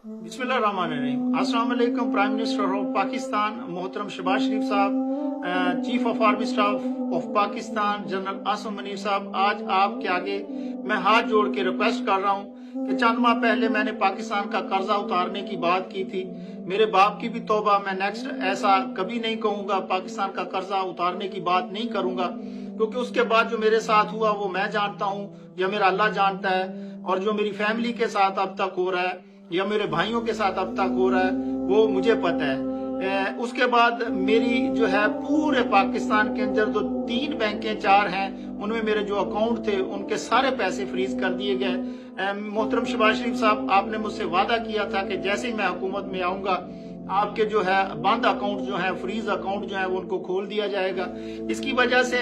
बिस्मिल्लाहिर्रहमानिर्रहीम। अस्सलाम वालेकुम। प्राइम मिनिस्टर ऑफ पाकिस्तान मोहतरम शहबाज शरीफ साहब, chief of army staff of Pakistan general Asim Munir साहब, आज आपके आगे मैं हाथ जोड़ के रिक्वेस्ट कर रहा हूँ कि चंद माह पहले मैंने पाकिस्तान का कर्जा उतारने की बात की थी। मेरे बाप की भी तौबा, मैं नेक्स्ट ऐसा कभी नहीं कहूंगा, पाकिस्तान का कर्जा उतारने की बात नहीं करूंगा, क्योंकि उसके बाद जो मेरे साथ हुआ वो मैं जानता हूँ या मेरा अल्लाह जानता है, और जो मेरी फैमिली के साथ अब तक हो रहा है या मेरे भाइयों के साथ अब तक हो रहा है वो मुझे पता है। उसके बाद मेरी जो है पूरे पाकिस्तान के अंदर जो 3 बैंकें 4 हैं उनमें मेरे जो अकाउंट थे उनके सारे पैसे फ्रीज कर दिए गए। मोहतरम शहबाज शरीफ साहब, आपने मुझसे वादा किया था कि जैसे ही मैं हुकूमत में आऊंगा आपके जो है बंद अकाउंट जो है, फ्रीज अकाउंट जो है वो उनको खोल दिया जाएगा। इसकी वजह से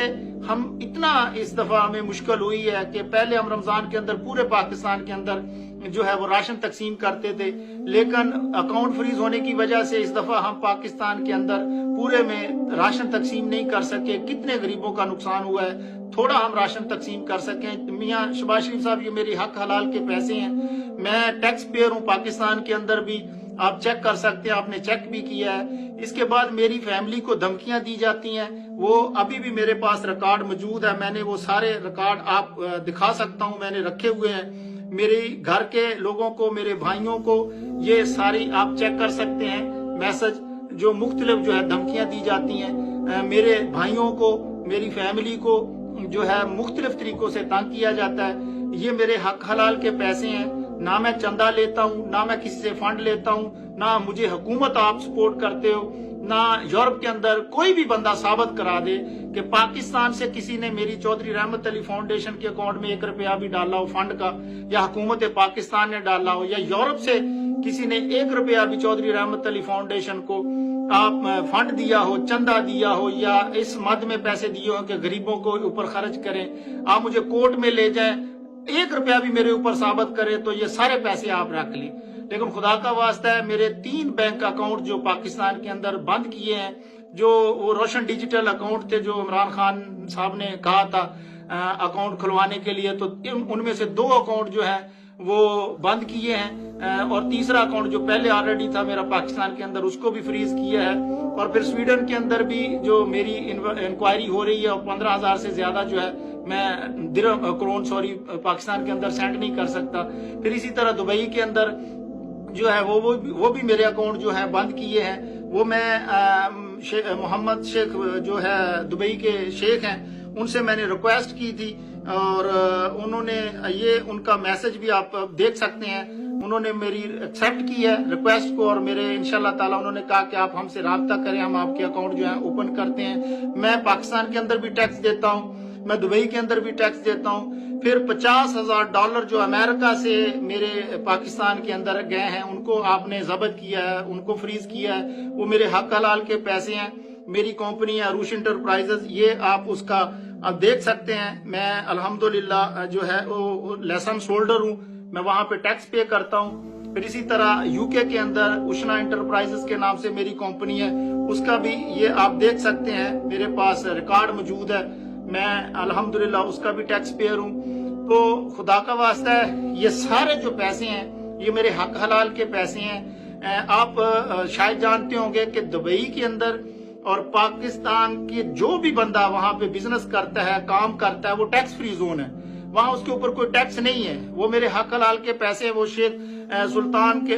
हम इतना इस दफा हमें मुश्किल हुई है कि पहले हम रमजान के अंदर पूरे पाकिस्तान के अंदर जो है वो राशन तकसीम करते थे, लेकिन अकाउंट फ्रीज होने की वजह से इस दफा हम पाकिस्तान के अंदर पूरे में राशन तकसीम नहीं कर सके। कितने गरीबों का नुकसान हुआ है, थोड़ा हम राशन तकसीम कर सकें। मियाँ शहबाज शरीफ साहब, ये मेरी हक हलाल के पैसे हैं, मैं टैक्स पेयर हूँ पाकिस्तान के अंदर भी, आप चेक कर सकते हैं, आपने चेक भी किया है। इसके बाद मेरी फैमिली को धमकियां दी जाती हैं, वो अभी भी मेरे पास रिकॉर्ड मौजूद है, मैंने वो सारे रिकॉर्ड आप दिखा सकता हूं, मैंने रखे हुए हैं। मेरे घर के लोगों को, मेरे भाइयों को ये सारी आप चेक कर सकते हैं मैसेज, जो मुख्तलिफ जो है धमकियां दी जाती हैं। मेरे भाइयों को, मेरी फैमिली को जो है मुख्तलिफ तरीकों से तंग किया जाता है। ये मेरे हक हलाल के पैसे हैं, ना मैं चंदा लेता हूँ, ना मैं किसी से फंड लेता हूँ, ना मुझे हुकूमत आप सपोर्ट करते हो, ना यूरोप के अंदर कोई भी बंदा साबित करा दे कि पाकिस्तान से किसी ने मेरी चौधरी रहमत अली फाउंडेशन के अकाउंट में 1 रुपया भी डाला हो फंड का, या हुकूमत पाकिस्तान ने डाला हो, या यूरोप से किसी ने 1 रुपया भी चौधरी रहमत अली फाउंडेशन को आप फंड दिया हो, चंदा दिया हो, या इस मद में पैसे दिए हो कि गरीबों को ऊपर खर्च करें, आप मुझे कोर्ट में ले जाएं, 1 रुपया भी मेरे ऊपर साबित करे तो ये सारे पैसे आप रख लें। लेकिन खुदा का वास्ता है, मेरे 3 बैंक अकाउंट जो पाकिस्तान के अंदर बंद किए हैं, जो वो रोशन डिजिटल अकाउंट थे जो इमरान खान साहब ने कहा था अकाउंट खुलवाने के लिए, तो उनमें से 2 अकाउंट जो है वो बंद किए हैं, और तीसरा अकाउंट जो पहले ऑलरेडी था मेरा पाकिस्तान के अंदर उसको भी फ्रीज किया है। और फिर स्वीडन के अंदर भी जो मेरी इंक्वायरी हो रही है, और 15,000 से ज्यादा जो है मैं करोड़ पाकिस्तान के अंदर सेंड नहीं कर सकता। फिर इसी तरह दुबई के अंदर जो है वो भी मेरे अकाउंट जो है बंद किए हैं। वो मैं मोहम्मद शेख जो है दुबई के शेख हैं, उनसे मैंने रिक्वेस्ट की थी, और उन्होंने ये उनका मैसेज भी आप देख सकते हैं, उन्होंने मेरी एक्सेप्ट की है रिक्वेस्ट को, और मेरे इंशाल्लाह ताला उन्होंने कहा कि आप हमसे राब्ता करें, हम आपके अकाउंट जो है ओपन करते हैं। मैं पाकिस्तान के अंदर भी टैक्स देता हूँ, मैं दुबई के अंदर भी टैक्स देता हूँ। फिर $50,000 जो अमेरिका से मेरे पाकिस्तान के अंदर गए हैं उनको आपने जब्त किया है, उनको फ्रीज किया है, वो मेरे हक हलाल के पैसे हैं। मेरी कंपनी है अरूश इंटरप्राइजेज, ये आप उसका आप देख सकते हैं। मैं अल्हम्दुलिल्लाह जो है वो लाइसेंस होल्डर हूँ, मैं वहां पे टैक्स पे करता हूँ। फिर इसी तरह यूके के अंदर उष्णा इंटरप्राइजेज के नाम से मेरी कंपनी है, उसका भी ये आप देख सकते हैं, मेरे पास रिकॉर्ड मौजूद है, मैं अल्हम्दुलिल्लाह उसका भी टैक्स पेयर हूँ। तो खुदा का वास्ता है, ये सारे जो पैसे हैं ये मेरे हक हलाल के पैसे हैं। आप शायद जानते होंगे कि दुबई के अंदर और पाकिस्तान के जो भी बंदा वहां पे बिजनेस करता है, काम करता है, वो टैक्स फ्री जोन है, वहां उसके ऊपर कोई टैक्स नहीं है, वो मेरे हक हलाल के पैसे। वो शेख सुल्तान के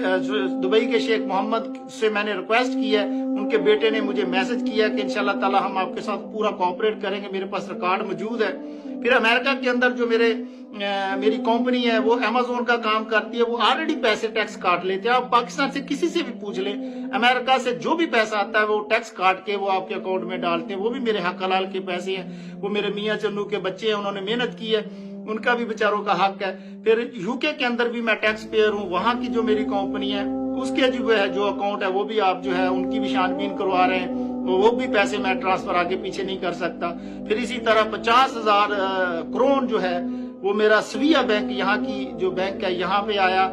दुबई के शेख मोहम्मद से मैंने रिक्वेस्ट की है, उनके बेटे ने मुझे मैसेज किया कि इंशाल्लाह ताला हम आपके साथ पूरा कोऑपरेट करेंगे, मेरे पास रिकॉर्ड मौजूद है। फिर अमेरिका के अंदर जो मेरी कंपनी है वो अमेजोन का काम करती है, वो ऑलरेडी पैसे टैक्स काट लेते हैं। आप पाकिस्तान से किसी से भी पूछ लें, अमेरिका से जो भी पैसा आता है वो टैक्स काट के वो आपके अकाउंट में डालते हैं, वो भी मेरे हक हलाल के पैसे हैं। वो मेरे मियाँ चन्नू के बच्चे हैं, उन्होंने मेहनत की है, उनका भी बेचारों का हक है। फिर यूके के अंदर भी मैं टैक्स पेयर हूँ, वहां की जो मेरी कंपनी है उसके जो अकाउंट है वो भी आप जो है उनकी भी छानबीन करवा रहे हैं, वो भी पैसे मैं ट्रांसफर आगे पीछे नहीं कर सकता। फिर इसी तरह 50,000 करोड़ जो है वो मेरा स्विया बैंक, यहाँ की जो बैंक है यहाँ पे आया,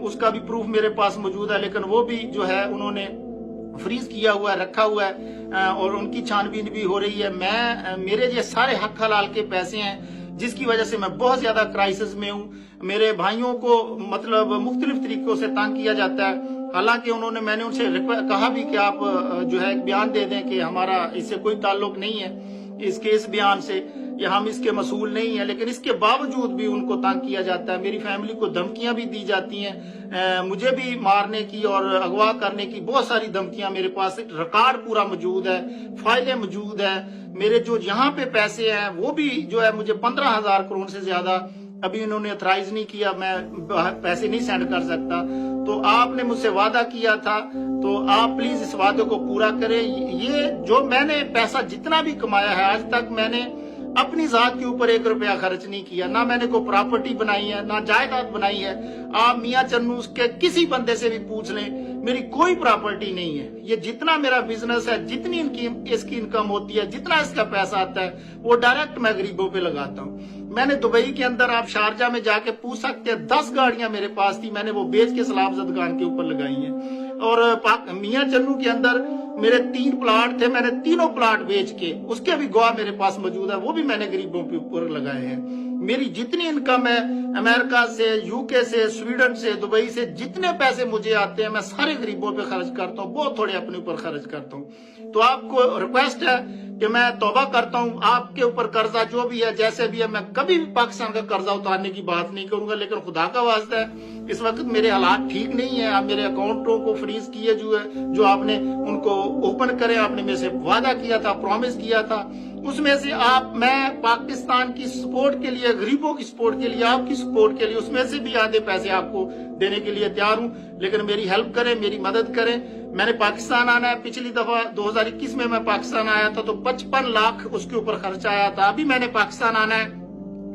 उसका भी प्रूफ मेरे पास मौजूद है, लेकिन वो भी जो है उन्होंने फ्रीज किया हुआ है, रखा हुआ है, और उनकी छानबीन भी हो रही है। मेरे ये सारे हक हलाल के पैसे हैं, جس کی وجہ سے میں بہت زیادہ کرائسس میں ہوں. میرے بھائیوں کو مطلب مختلف طریقوں سے تنگ کیا جاتا ہے. حالانکہ میں نے ان سے کہا بھی کہ آپ جو ہے ایک بیان دے دیں کہ ہمارا اس سے کوئی تعلق نہیں ہے اس کے اس بیان سے، یا ہم اس کے مسئول نہیں ہیں، لیکن اس کے باوجود بھی ان کو تنگ کیا جاتا ہے. میری فیملی کو دھمکیاں بھی دی جاتی ہیں، مجھے بھی مارنے کی اور اغوا کرنے کی بہت ساری دھمکیاں. میرے پاس ریکارڈ پورا موجود ہے، فائلیں موجود ہیں. میرے جو یہاں پہ پیسے ہیں وہ بھی جو ہے مجھے 15,000 کروڑ سے زیادہ ابھی انہوں نے اتھرائز نہیں کیا، میں پیسے نہیں سینڈ کر سکتا. تو آپ نے مجھ سے وعدہ کیا تھا، تو آپ پلیز اس وعدے کو پورا کریں. یہ جو میں نے پیسہ جتنا بھی کمایا ہے آج تک میں نے اپنی ذات کے اوپر 1 روپیہ خرچ نہیں کیا، نہ میں نے کوئی پراپرٹی بنائی ہے، نہ جائیداد بنائی ہے. آپ میاں چنوس کے کسی بندے سے بھی پوچھ لیں، میری کوئی پراپرٹی نہیں ہے. یہ جتنا میرا بزنس ہے، جتنی اس کی انکم ہوتی ہے، جتنا اس کا پیسہ آتا ہے، وہ ڈائریکٹ میں غریبوں پہ لگاتا ہوں. میں نے دبئی کے اندر، آپ شارجہ میں جا کے پوچھ سکتے ہیں، 10 گاڑیاں میرے پاس تھی، میں نے وہ بیچ کے سلاب زدگان کے اوپر لگائی ہیں. اور میاں چنو کے اندر میرے 3 پلاٹ تھے، میں نے تینوں پلاٹ بیچ کے اس کے بھی گواہ میرے پاس موجود ہے، وہ بھی میں نے غریبوں کے اوپر لگائے ہیں. میری جتنی انکم ہے امریکہ سے، UK سے، سویڈن سے، دبئی سے، جتنے پیسے مجھے آتے ہیں میں سارے غریبوں پہ خرچ کرتا ہوں، بہت تھوڑے اپنے اوپر خرچ کرتا ہوں. تو آپ کو ریکویسٹ ہے کہ میں توبہ کرتا ہوں، آپ کے اوپر قرضہ جو بھی ہے جیسے بھی ہے، میں کبھی بھی پاکستان کا قرضہ اتارنے کی بات نہیں کروں گا. لیکن خدا کا واسطہ ہے اس وقت میرے حالات ٹھیک نہیں ہیں. آپ میرے اکاؤنٹوں کو فریز کیے جو آپ نے ان کو اوپن کرے، آپ نے میرے سے وعدہ کیا تھا، پرومس کیا تھا. اس میں سے میں پاکستان کی سپورٹ کے لیے، غریبوں کی سپورٹ کے لیے، آپ کی سپورٹ کے لیے، اس میں سے بھی آدھے پیسے آپ کو دینے کے لیے تیار ہوں. لیکن میری ہیلپ کریں، میری مدد کریں. میں نے پاکستان آنا ہے، پچھلی دفعہ 2021 میں پاکستان آیا تھا تو 55 لاکھ اس کے اوپر خرچہ آیا تھا. ابھی میں نے پاکستان آنا ہے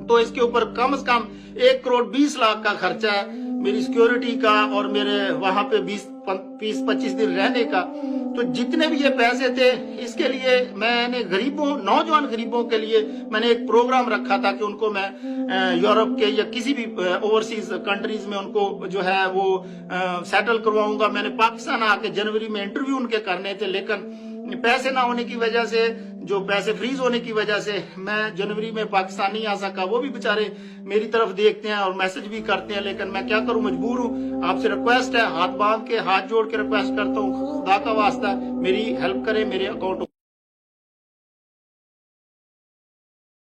تو اس کے اوپر کم از کم 1,20,00,000 کا خرچہ ہے، میری سیکیورٹی کا اور میرے وہاں پہ 20-25 دن رہنے کا. تو جتنے بھی یہ پیسے تھے اس کے لیے میں نے نوجوان غریبوں کے لیے میں نے ایک پروگرام رکھا تھا کہ ان کو میں یورپ کے یا کسی بھی اوورسیز کنٹریز میں ان کو جو ہے وہ سیٹل کرواؤں گا. میں نے پاکستان آ کے جنوری میں انٹرویو ان کے کرنے تھے، لیکن پیسے نہ ہونے کی وجہ سے، جو پیسے فریز ہونے کی وجہ سے میں جنوری میں پاکستان نہیں آ سکا. وہ بھی بےچارے میری طرف دیکھتے ہیں اور میسج بھی کرتے ہیں، لیکن میں کیا کروں، مجبور ہوں. آپ سے ریکویسٹ ہے، ہاتھ باندھ کے، ہاتھ جوڑ کے ریکویسٹ کرتا ہوں، خدا کا واسطہ میری ہیلپ کریں، میرے اکاؤنٹ